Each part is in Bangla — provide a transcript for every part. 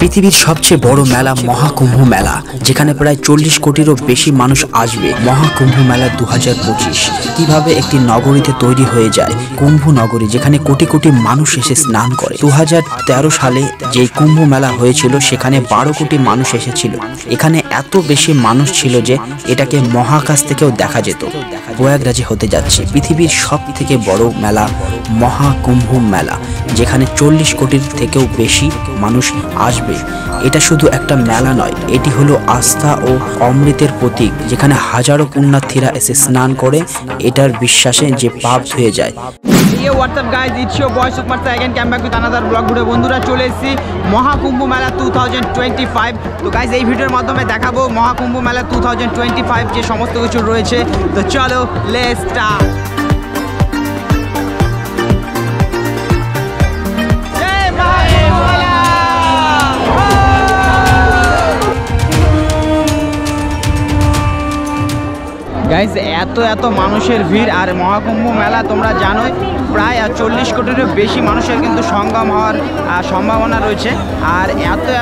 পৃথিবীর সবচেয়ে বড় মেলা মহাকুম্ভ মেলা, যেখানে প্রায় 40 কোটিরও বেশি মানুষ আসবে। মহাকুম্ভ মেলা 2025 কিভাবে একটি নগরীতে তৈরি হয়ে যায়, কুম্ভ নগরী, যেখানে কোটি কোটি মানুষ এসে স্নান করে। 2013 সালে যে কুম্ভ মেলা হয়েছিল সেখানে 12 কোটি মানুষ এসেছিল। এখানে এত বেশি মানুষ ছিল যে এটাকে মহাকাশ থেকেও দেখা যেত। প্রয়াগরাজে হতে যাচ্ছে পৃথিবীর সব থেকে বড় মেলা মহাকুম্ভ মেলা, যেখানে 40 কোটির থেকেও বেশি মানুষ আসবে। এটা শুধু একটা মেলা নয়, এটি হলো আস্থা ও অমৃতের প্রতীক, যেখানে হাজারো পুণ্যার্থীরা এসে স্নান করে এটার বিশ্বাসে যে পাপ ধুয়ে যায়। What's up guys, it's your boy super star again come back with another blog video. বন্ধুরা, চলে এসেছি মহাকুম্ভ মেলা 2025। তো গাইজ এই ভিডিওর মাধ্যমে দেখাবো মহাকুম্ভ মেলা 2025 যে সমস্ত কিছু রয়েছে। তো চলো লেটস স্টার্ট। গাইজ এত মানুষের ভিড়, আর মহাকুম্ভ মেলা তোমরা জানোই প্রায় 40 কোটিরও বেশি মানুষের কিন্তু সঙ্গম হওয়ার সম্ভাবনা রয়েছে। আর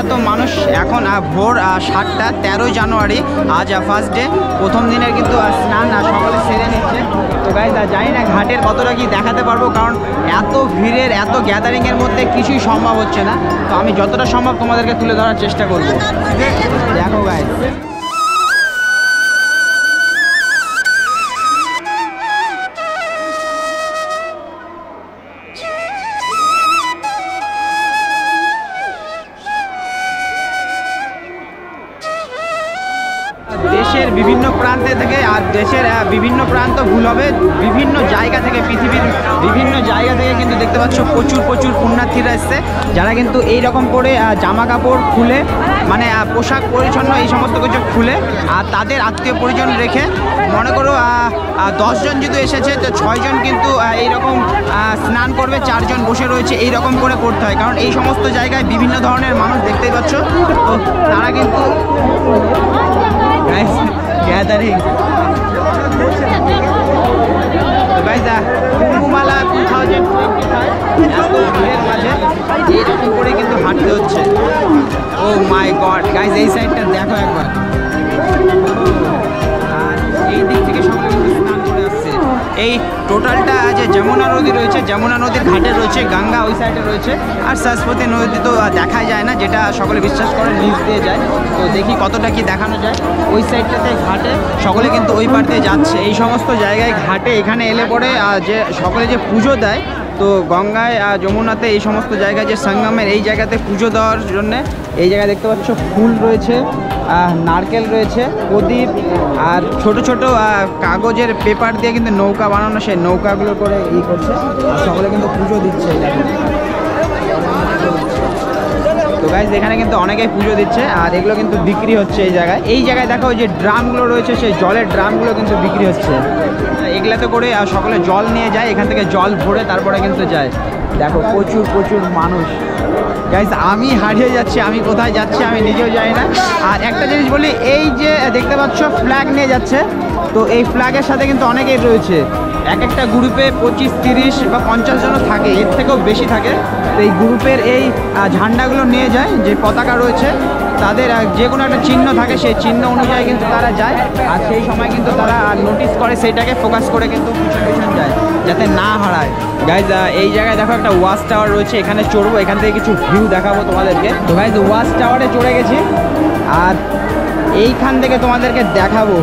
এত মানুষ এখন ভোর 7টা, 13 জানুয়ারি, আজ ফার্স্ট ডে, প্রথম দিনের কিন্তু স্নান সকলে সেরে নিচ্ছে। তো গাইজ জানি না ঘাটের কতটা কি দেখাতে পারবো, কারণ এত ভিড়ের এত গ্যাদারিংয়ের মধ্যে কিছুই সম্ভব হচ্ছে না। তো আমি যতটা সম্ভব তোমাদেরকে তুলে ধরার চেষ্টা করবো। দেখো গাইজ, দেশের বিভিন্ন প্রান্তে থেকে, আর দেশের বিভিন্ন প্রান্ত ভুল হবে, বিভিন্ন জায়গা থেকে, পৃথিবীর বিভিন্ন জায়গা থেকে কিন্তু দেখতে পাচ্ছ প্রচুর পুণ্যার্থীরা এসছে, যারা কিন্তু এই রকম করে জামা কাপড় খুলে, মানে পোশাক পরিচ্ছন্ন এই সমস্ত কিছু খুলে, আর তাদের আত্মীয় পরিজন রেখে, মনে করো 10 জন যদি এসেছে তো 6 জন কিন্তু এইরকম স্নান করবে, 4 জন বসে রয়েছে, এই রকম করে করতে হয়। কারণ এই সমস্ত জায়গায় বিভিন্ন ধরনের মানুষ দেখতেই পাচ্ছ, তো তারা কিন্তু গ্যাদারিং। কুম্ভমেলা 2025 এত ভিড়ের মাঝে এইরকম করে কিন্তু হাঁটতে হচ্ছে। ও মাই গড গাইজ, এই সাইডটা দেখো একবার, আর এই দিক থেকে সকলে কিন্তু স্নান করে আসছে। এই টোটালটা যে যমুনা নদী রয়েছে, যমুনা নদীর ঘাটে রয়েছে, গঙ্গা ওই সাইডে রয়েছে, আর সরস্বতী নদী তো দেখাই যায় না, যেটা সকলে বিশ্বাস করে নিচ দিয়ে যায়। তো দেখি কতটা কি দেখানো যায়। ওই সাইডটাতে ঘাটে সকলে কিন্তু ওই পার দিয়ে যাচ্ছে। এই সমস্ত জায়গায় ঘাটে এখানে এলে পরে যে সকলে যে পুজো দেয়, তো গঙ্গায় যমুনাতে এই সমস্ত জায়গায় যে সঙ্গমের এই জায়গাতে পুজো দেওয়ার জন্যে এই জায়গায় দেখতে পাচ্ছ ফুল রয়েছে, নারকেল রয়েছে, প্রদীপ, আর ছোট কাগজের পেপার দিয়ে কিন্তু নৌকা বানানো, সেই নৌকাগুলো করে করছে, সকলে কিন্তু পুজো দিচ্ছে। তো গাইজ এখানে কিন্তু অনেকেই পুজো দিচ্ছে, আর এগুলো কিন্তু বিক্রি হচ্ছে এই জায়গায় দেখো ওই যে ড্রামগুলো রয়েছে, সেই জলের ড্রামগুলো কিন্তু বিক্রি হচ্ছে। এগুলাতে করে সকলে জল নিয়ে যায়, এখান থেকে জল ভরে তারপরে কিন্তু যায়। দেখো প্রচুর মানুষ। গাইজ আমি হারিয়ে যাচ্ছি, আমি কোথায় যাচ্ছি আমি নিজেও জানি না। আর একটা জিনিস বলি, এই যে দেখতে পাচ্ছ ফ্ল্যাগ নিয়ে যাচ্ছে, তো এই ফ্ল্যাগের সাথে কিন্তু অনেকেই রয়েছে। একটা গ্রুপে 25, 30 বা 50 জনও থাকে, এর থেকেও বেশি থাকে। তো এই গ্রুপের এই ঝান্ডাগুলো নিয়ে যায়, যে পতাকা রয়েছে তাদের যে কোনো একটা চিহ্ন থাকে, সেই চিহ্ন অনুযায়ী কিন্তু তারা যায়, আর সেই সময় কিন্তু তারা নোটিস করে, সেইটাকে ফোকাস করে কিন্তু পিছন যায়, যাতে না হারায়। গাইজ এই জায়গায় দেখো একটা ওয়াচ টাওয়ার রয়েছে, এখানে চড়বো, এখান থেকে কিছু ভিউ দেখাবো তোমাদেরকে। তো গাইজ ওয়াচ টাওয়ারে চড়ে গেছি, আর এইখান থেকে তোমাদেরকে দেখাবো।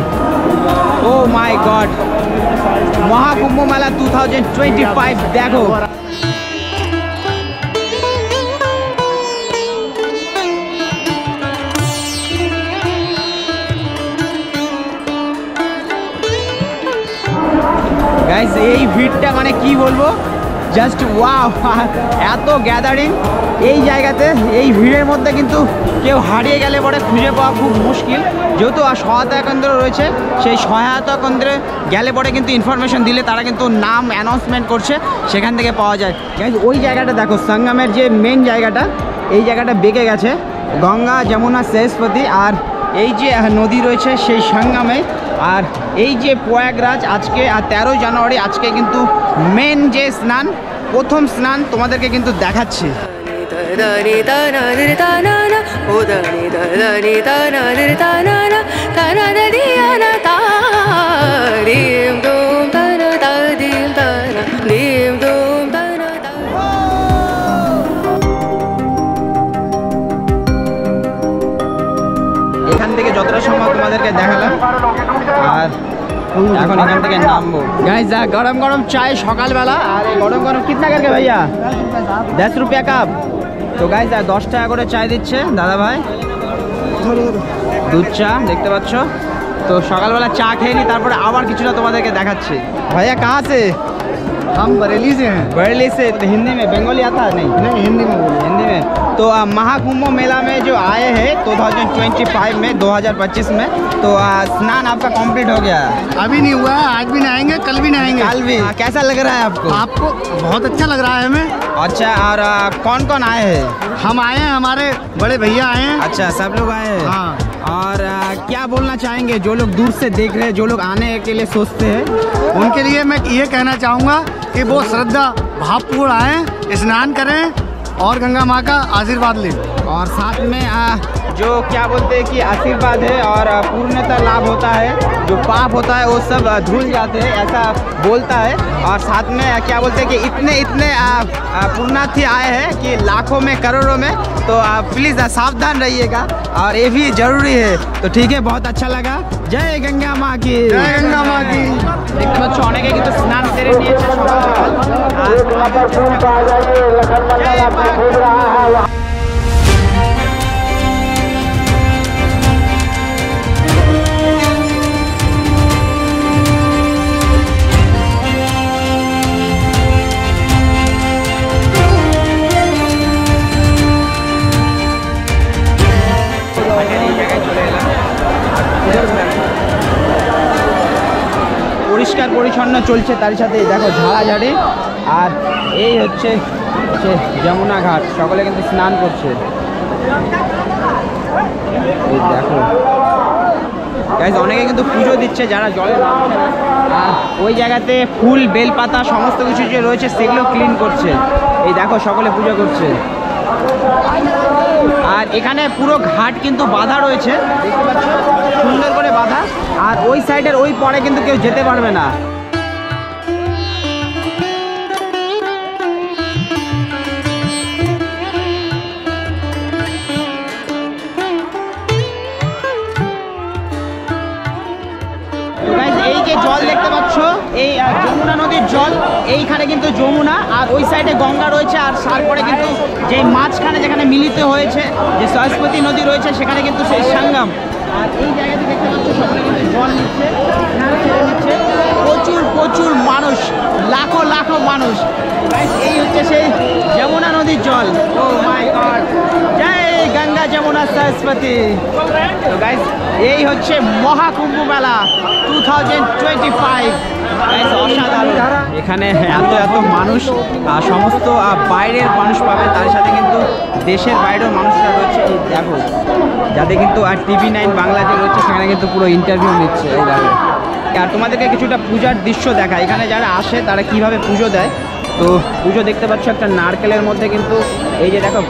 ও মাই গড, মহাকুম্ভ মেলা 2025 দেখো। গাইজ এই ভিড়টা মানে কি বলবো, জাস্ট ওয়াও, এত গ্যাদারিং এই জায়গাতে। এই ভিড়ের মধ্যে কিন্তু কেউ হারিয়ে গেলে পরে খুঁজে পাওয়া খুব মুশকিল, যেহেতু সহায়তা কেন্দ্র রয়েছে, সেই সহায়তা কেন্দ্রে গেলে পরে কিন্তু ইনফরমেশন দিলে তারা কিন্তু নাম অ্যানাউন্সমেন্ট করছে, সেখান থেকে পাওয়া যায়। গাইজ ওই জায়গাটা দেখো, সঙ্গমের যে মেন জায়গাটা, এই জায়গাটা বেঁকে গেছে, গঙ্গা যমুনা সরস্বতী, আর এই যে নদী রয়েছে সেই সঙ্গমে। আর এই যে প্রয়াগরাজ আজকে 13 জানুয়ারি, আজকে কিন্তু মেন যে স্নান, প্রথম স্নান তোমাদেরকে কিন্তু দেখাচ্ছি। దని దని తానా దిరి తానా తానా దదియానా తా దీం దూం తానా తా దీం తానా దీం దూం తానా తా। এখান থেকে যতটা সম্ভব তোমাদেরকে দেখালাম আর এখন এখান থেকে নামবো। গাইস গরম গরম চাय সকালবেলা আর এই গরম গরম কিতনা করকে ভাইয়া 10 रुपया কাপ। তো গাইস 10 টাকা করে চাय দিচ্ছে দাদা ভাই, দুধ চা দেখতে পাচ্ছ। তো সকালবেলা চা খেয়ে নি তারপরে আবার কিছুটা তোমাদেরকে দেখাচ্ছি। ভাইয়া कहाँ से? हम बरेली से हैं। बरेली से। तो हिंदी में बंगाली आता है? नहीं हिंदी में बोलिए। हिंदी में। तो महाकुंभ मेला में जो आए हैं 2025 में 2025 में, तो स्नान आपका कंप्लीट हो गया? अभी नहीं हुआ है, आज भी नहाएंगे, कल भी नहाएंगे। कल भी। कैसा लग रहा है आपको? आपको बहुत अच्छा लग रहा है हमें। अच्छा, और कौन कौन आए हैं? हम आए हैं, हमारे बड़े भैया आए हैं। अच्छा, सब लोग आए हैं। हाँ। और क्या बोलना चाहेंगे जो लोग दूर से देख रहे हैं, जो लोग आने के लिए सोचते हैं? उनके लिए मैं ये कहना चाहूँगा कि वो श्रद्धा भावपूर्ण आए, स्नान करें और गंगा माँ का आशीर्वाद लें। और साथ में जो क्या बोलते हैं कि आशीर्वाद है और पूर्णता लाभ होता है, जो पाप होता है वो सब धुल जाते हैं, ऐसा बोलता है। और साथ में क्या बोलते हैं कि इतने पुण्यार्थी आए हैं कि लाखों में करोड़ों में, तो प्लीज़ सावधान रहिएगा और ये भी ज़रूरी है। तो ठीक है, बहुत अच्छा लगा। जय गंगा माँ की। जय गंगा माँ की। দেখতে পাচ্ছ অনেকে কিন্তু স্নান সেরে নিয়েছে সকাল সকাল। পরিষ্কার পরিচ্ছন্ন চলছে, তার সাথে দেখো ঝাড়াঝাড়ি। আর এই হচ্ছে যমুনা ঘাট, সকলে কিন্তু স্নান করছে। এই দেখো গাইস, অনেকে কিন্তু পুজো দিচ্ছে যারা জলে নামছে না। আর ওই জায়গাতে ফুল বেলপাতা সমস্ত কিছু যে রয়েছে সেগুলো ক্লিন করছে। এই দেখো সকলে পুজো করছে। আর এখানে পুরো ঘাট কিন্তু বাঁধা রয়েছে, দেখতে পাচ্ছ সুন্দর করে বাঁধা। আর ওই সাইডের ওই পরে কিন্তু কেউ যেতে পারবে না। এই যে জল দেখতে পাচ্ছ, এই যমুনা নদীর জল, এইখানে কিন্তু যমুনা আর ওই সাইডে গঙ্গা রয়েছে। আর তারপরে কিন্তু যে মাঝখানে যেখানে মিলিত হয়েছে যে সরস্বতী নদী রয়েছে সেখানে কিন্তু সেই সঙ্গম। আর এই জায়গাতে দেখতে পাচ্ছ সকলে কিন্তু জল নিচ্ছে, স্নান সেরে নিচ্ছে। প্রচুর মানুষ, লাখো লাখো মানুষ। এই হচ্ছে সেই যমুনা নদীর জল। ও মাই গড, জয় গঙ্গা যমুনা সরস্বতী। তো গাইস, এই হচ্ছে মহাকুম্ভ মেলা 2025। অসাধারণ। এখানে এত মানুষ, সমস্ত বাইরের মানুষ পাবে, তার সাথে কিন্তু দেশের বাইরেও মানুষরা রয়েছে। এই দেখো, যাদের কিন্তু TV9 বাংলা যে রয়েছে সেখানে কিন্তু পুরো ইন্টারভিউ নিচ্ছে। এই দেখো, আর তোমাদেরকে কিছুটা পূজার দৃশ্য দেখা, এখানে যারা আসে তারা কিভাবে পুজো দেয়। তো পুজো দেখতে পাচ্ছ একটা নারকেলের মধ্যে কিন্তু এই যে দেখো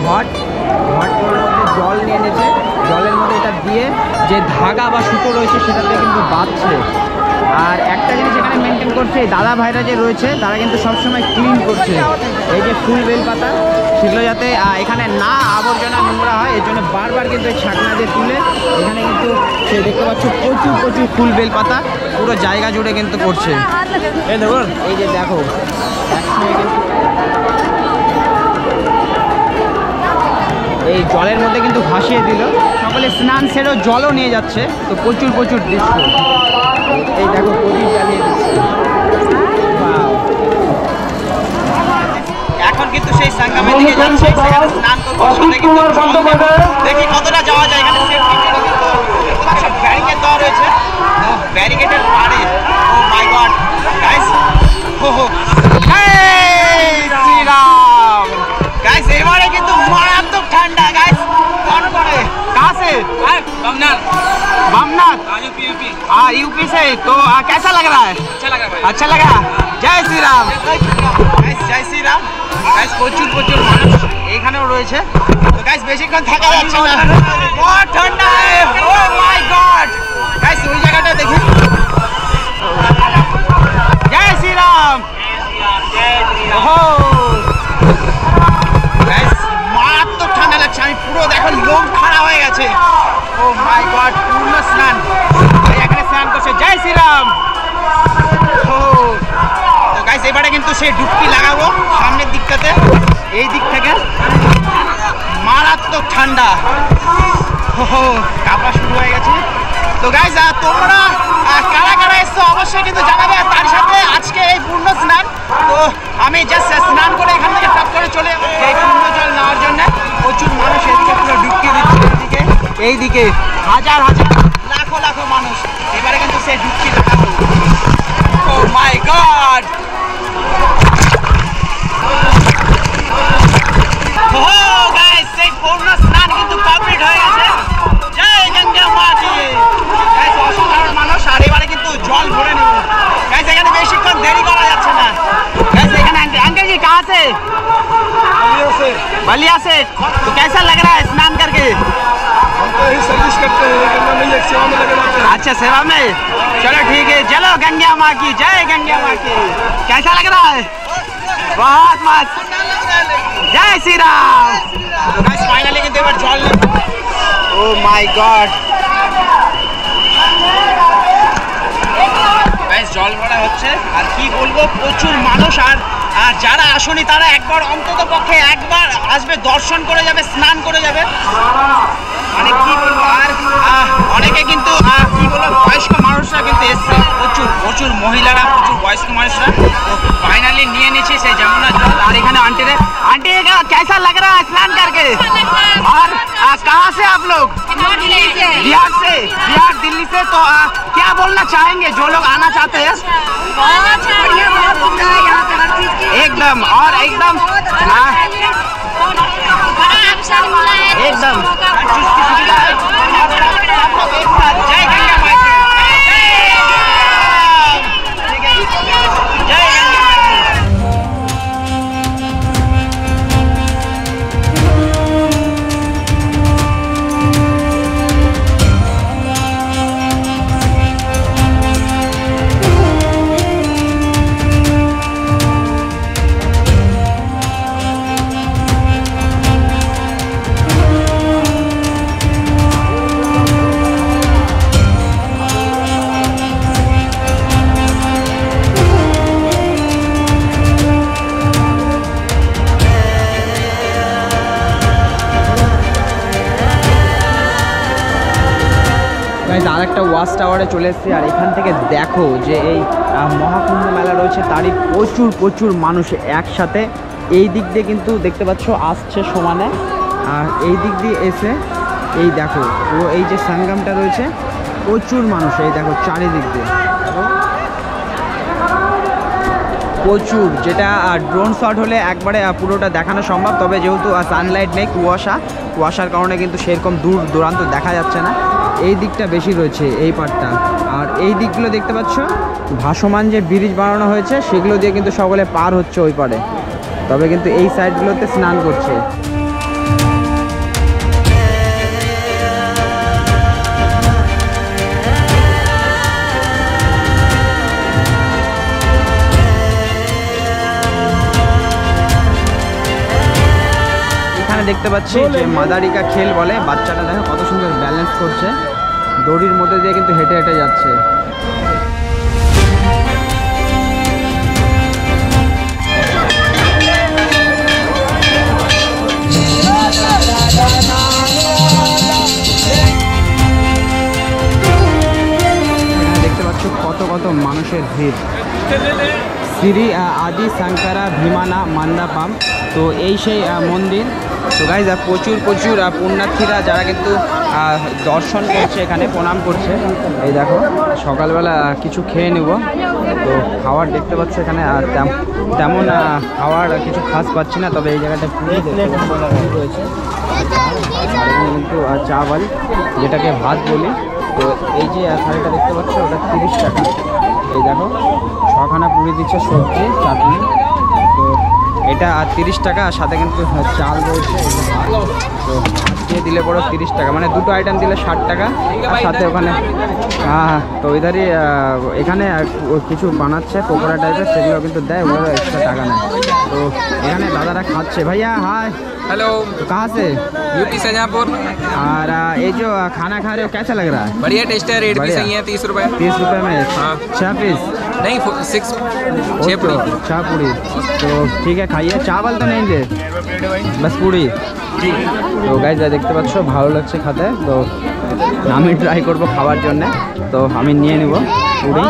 ঘটগুলোর মধ্যে জল নিয়ে এনেছে, জলের মধ্যে এটা দিয়ে যে ধাগা বা সুতো রয়েছে সেটাতে কিন্তু বাঁধছে। আর একটা জিনিস এখানে মেনটেন করছে, এই দাদা ভাইরা যে রয়েছে তারা কিন্তু সবসময় ক্লিন করছে এই যে ফুল বেলপাতা, সেগুলো যাতে এখানে না আবর্জনা নোংরা হয় এর জন্য বারবার কিন্তু এই ছাকনা দিয়ে তুলে এখানে কিন্তু সে দেখতে পাচ্ছ প্রচুর ফুল বেলপাতা পুরো জায়গা জুড়ে কিন্তু করছে। এই যে দেখো একসঙ্গে কিন্তু এই জলের মধ্যে কিন্তু ভাসিয়ে দিল, সকলে স্নান সেরেও জলও নিয়ে যাচ্ছে। তো প্রচুর দৃশ্য। এই দেখো প্রদীপ জ্বালিয়ে দিচ্ছে। এখন কিন্তু সেই সঙ্গমের দিকে যাচ্ছে, সেখানে স্নান করবো। সাথে কিন্তু দেখি কতটা যাওয়া যায়। এখানে সেফটির জন্য কিন্তু সব ব্যারিকেড দেওয়া রয়েছে, ব্যারিকেডের পারে। ও মাই গড গাইস, শ্রীরাম গাইস, এবারে কিন্তু মারাত্মক ঠান্ডা গাইস। कौन पड़े कहाँ से? बामनाथ यूपी से। तो कैसा लग रहा है? अच्छा लगा। जय श्री राम। जय श्री राम। গাইস প্রচুর প্রচুর মানুষ এখানেও রয়েছে। তো গাইস বেশিক্ষণ থাকা যাচ্ছে না, বহুত ঠান্ডা। ও মাই গড গাইস ওই জায়গাটা দেখুন। জয় শ্রীরাম। গাইস মারাত্মক ঠান্ডা লাগছে, আমি পুরো দেখো লোম খাড়া হয়ে গেছে। ও মাই গড পূর্ণ স্নান এখানে স্নান করছে। জয় শ্রীরাম। ও তো গাইস এবারে কিন্তু সেই ডুবকি লাগাবো সামনের দিকটাতে, এই দিক থেকে মারাত্মক ঠান্ডা। কাঁপা শুরু হয়ে গেছে। তো গাইস তোমরা কারা কারা এসছো অবশ্যই কিন্তু জানাবে। তার সাথে আজকে এই পূর্ণ স্নান, তো আমি জাস্ট স্নান করে এখান থেকে টপ করে চলে এই পূর্ণ জল নেওয়ার জন্য। প্রচুর মানুষ এদিকে পুরো ডুবকি দিচ্ছে, এদিকে এইদিকে হাজার হাজার লাখো লাখো মানুষ এবারে কিন্তু সে ডুবকি লাগাবো। ও মাই গড। গাইস সেই পূর্ণ স্নান কিন্তু কমপ্লিট হয়ে গেছে। জয় গঙ্গা মাটি। গাইস অসাধারণ মানুষ, আর এবারে কিন্তু জল ভরে নেব। গাইস এখানে বেশিক্ষণ দেরি করা যাচ্ছে না। गाइस एखाने अंकल जी कहाँ से? बलिया से। तो कैसा लग रहा है स्नान करके? हम तो यही सर्विस करते हैं, नहीं एक सेवा में लगे रहते हैं। अच्छा सेवा में, चलो ठीक है। चलो गंगा माँ की जय, गंगा माँ की। कैसा लग रहा है? बहुत मस्त। जय श्री राम। तो गाइस फाइनली কিন্তু এবার জল নেব। ও মাই গড গাইস জল ভরা হচ্ছে, আর কি বলবো প্রচুর মানুষ। আর যারা আসেনি তারা একবার অন্তত পক্ষে একবার আসবে, দর্শন করে যাবে, স্নান করে যাবে। মানে কি বলবো, আর অনেকে কিন্তু কি বলবো বয়স্ক মানুষরা কিন্তু এসছে, প্রচুর প্রচুর মহিলারা, প্রচুর বয়স্ক মানুষরা। তো ফাইনালি নিয়ে নিচ্ছি সেই যমুনা জল। আর এখানে आंटी कैसा लग रहा है स्नान करके? और कहाँ से आप लोग? बिहार से। बिहार दिल्ली से। तो क्या बोलना चाहेंगे जो लोग आना चाहते हैं? एकदम और एकदम एकदम जिसकी सुविधा है आप लोग एक साथ जय गंगा माता। আরেকটা ওয়াচ টাওয়ারে চলে এসেছি, আর এখান থেকে দেখো যে এই মহাকুম্ভ মেলা রয়েছে, তারই প্রচুর প্রচুর মানুষ একসাথে এই দিক দিয়ে কিন্তু দেখতে পাচ্ছ আসছে সমানে। আর এই দিক দিয়ে এসে এই দেখো পুরো এই যে সঙ্গমটা রয়েছে, প্রচুর মানুষ এই দেখো চারিদিক দিয়ে প্রচুর, যেটা ড্রোন শট হলে একবারে পুরোটা দেখানো সম্ভব। তবে যেহেতু সানলাইট নেই, কুয়াশার কারণে কিন্তু সেরকম দূর দূরান্ত দেখা যাচ্ছে না। এই দিকটা বেশি রয়েছে এই পার্টটা, আর এই দিকগুলো দেখতে পাচ্ছ ভাসমান যে ব্রিজ বানানো হয়েছে সেগুলো দিয়ে কিন্তু সকলে পার হচ্ছে ওই পারে। তবে কিন্তু এই সাইডগুলোতে স্নান করছে। এখানে দেখতে পাচ্ছি যে মাদারিকা খেল বলে, বাচ্চাটা দেখো কত সুন্দর ব্যালেন্স করছে, দড়ির মধ্যে দিয়ে কিন্তু হেঁটে হেঁটে যাচ্ছে। দেখতে পাচ্ছ কত কত মানুষের ভিড়। শ্রী আদি শঙ্করা ভীমানা মণ্ডপম, তো এই সেই মন্দির। তো গাইজ প্রচুর প্রচুর পুণ্যার্থীরা যারা কিন্তু দর্শন করছে, এখানে প্রণাম করছে। এই দেখো সকালবেলা কিছু খেয়ে নেব, তো খাবার দেখতে পাচ্ছ এখানে আর তেমন খাওয়ার কিছু খাস পাচ্ছি না। তবে এই জায়গাটা রয়েছে কিন্তু চাওয়াল, যেটাকে ভাত বলি। তো এই যে থালিটা দেখতে পাচ্ছ ওটা 30 টাকা। এই দেখো 6খানা পুরি দিচ্ছে, সবজি চাটনি। তো এটা 30 টাকা, আর সাথে কিন্তু চাল রয়েছে, তো দিয়ে দিলে পরে 30 টাকা, মানে দুটো আইটেম দিলে 60 টাকা, আর সাথে ওখানে তো ইধারই এখানে কিছু বানাচ্ছে পকোড়া টাইপের, সেগুলো কিন্তু দেয়, ওগুলো এক্সট্রা টাকা নেয়। তো এখানে দাদারা খাচ্ছে। ভাইয়া হাই, हेलो, कहाँ से? यूपी शाहजहाँपुर। और ये जो खाना खा रहे हो कैसा लग रहा है? बढ़िया टेस्ट है, रेट भी बढ़िया। सही है, 30 रुपए। 30 रुपए में हाँ। 6 पीस, नहीं 6 6 पूरी। 6 पूरी। तो ठीक है, खाइए। चावल तो नहीं दे, बस पूरी। তো গাইজ দেখতে পাচ্ছ ভালো লাগছে খেতে, তো আমি ট্রাই করব খাওয়ার জন্যে। তো আমি নিয়ে নিব পুরি,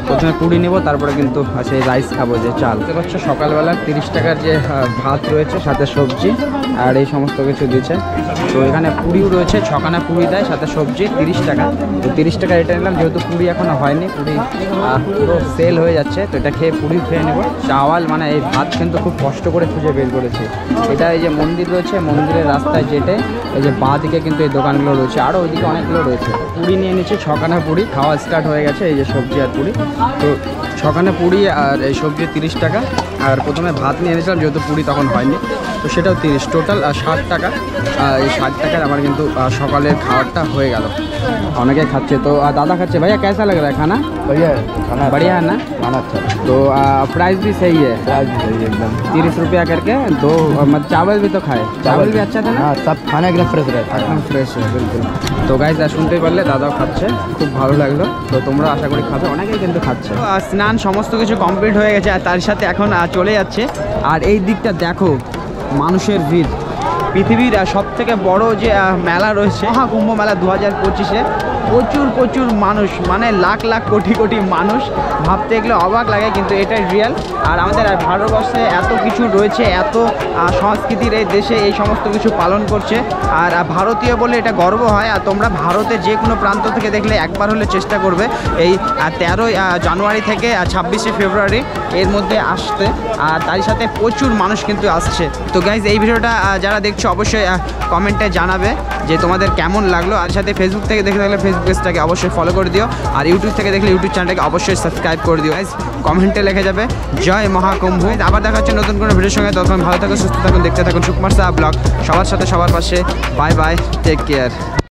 প্রথমে পুরি নিব, তারপরে কিন্তু সেই রাইস খাবো, যে চাল। দেখতে পাচ্ছ সকালবেলা 30 টাকার যে ভাত রয়েছে, সাথে সবজি আর এই সমস্ত কিছু দিচ্ছে। তো এখানে পুরিও রয়েছে, 6খানা পুরি দেয়, সাথে সবজি 30 টাকা। তো 30 টাকা এটা নিলাম, যেহেতু পুরি এখনো হয়নি, পুরি পুরো সেল হয়ে যাচ্ছে, তো এটা খেয়ে পুরি খেয়ে নেব। চাওয়াল মানে এই ভাত কিন্তু খুব কষ্ট করে খুঁজে বের করেছি। এটা এই যে মন্দির রয়েছে, মন্দিরের রাস্তায় যেটে এই যে বাঁ দিকে কিন্তু এই দোকানগুলো রয়েছে, আরও ওইদিকে অনেকগুলো রয়েছে। পুরি নিয়ে নিচ্ছি, 6খানা পুরি, খাওয়া স্টার্ট হয়ে গেছে। এই যে সবজি আর পুরি, তো 6খানা পুরি আর এই সবজি 30 টাকা। আর প্রথমে ভাত নিয়ে এনেছিলাম, যেহেতু পুরি তখন হয়নি, তো সেটাও 30, টোটাল 60 টাকা। এই 60 টাকার আমার কিন্তু সকালের খাবারটা হয়ে গেল। অনেকে খাচ্ছে, তো দাদা খাচ্ছে। ভাইয়া कैसा लग रहा है खाना? बढ़िया है, खाना बढ़िया है ना? खाना अच्छा है, तो प्राइस भी सही है, प्याज भी सही है एकदम। 30 रुपया करके दो। मतलब चावल भी तो खाए, चावल भी अच्छा था ना? हाँ, सब खाना एकदम फ्रेश रहता है। একদম ফ্রেশ, বিলকুল। তো গাইজ শুনতেই পারলে দাদাও খাচ্ছে, খুব ভালো লাগলো। তো তোমরা আশা করি খাবে, অনেকেই কিন্তু খাচ্ছে। স্নান সমস্ত কিছু কমপ্লিট হয়ে গেছে, আর তার সাথে এখন চলে যাচ্ছে। আর এই দিকটা দেখো, মানুষের ভিড়। পৃথিবীর সবথেকে বড় যে মেলা রয়েছে, মহাকুম্ভ মেলা 2025-এ, প্রচুর মানুষ, মানে লাখ লাখ কোটি কোটি মানুষ। ভাবতে গেলে অবাক লাগে, কিন্তু এটাই রিয়েল। আর আমাদের ভারতবর্ষে এত কিছু রয়েছে, এত সংস্কৃতির এই দেশে এই সমস্ত কিছু পালন করছে, আর ভারতীয় বলে এটা গর্ব হয়। আর তোমরা ভারতের যে কোনো প্রান্ত থেকে দেখলে একবার হলে চেষ্টা করবে এই 13 জানুয়ারি থেকে 26শে ফেব্রুয়ারি এর মধ্যে আসতে। আর তার সাথে প্রচুর মানুষ কিন্তু আসছে। তো গাইজ এই ভিডিওটা যারা দেখছো অবশ্যই কমেন্টে জানাবে যে তোমাদের কেমন লাগলো। আর সাথে ফেসবুক থেকে দেখে থাকলে ফেসবুক পেজটাকে অবশ্যই ফলো করে দিও, আর ইউটিউব থেকে দেখলে ইউটিউব চ্যানেলটাকে অবশ্যই সাবস্ক্রাইব করে দিও। গাইজ কমেন্টে লিখে যাবে জয় মহাকুম্ভ। আবার দেখা হচ্ছে নতুন কোনো ভিডিওর সঙ্গে, তখন ভালো থাকুন, সুস্থ থাকুন, দেখতে থাকুন সুকুমার সাহা ব্লগ। সবার সাথে সবার পাশে। Bye bye, take care.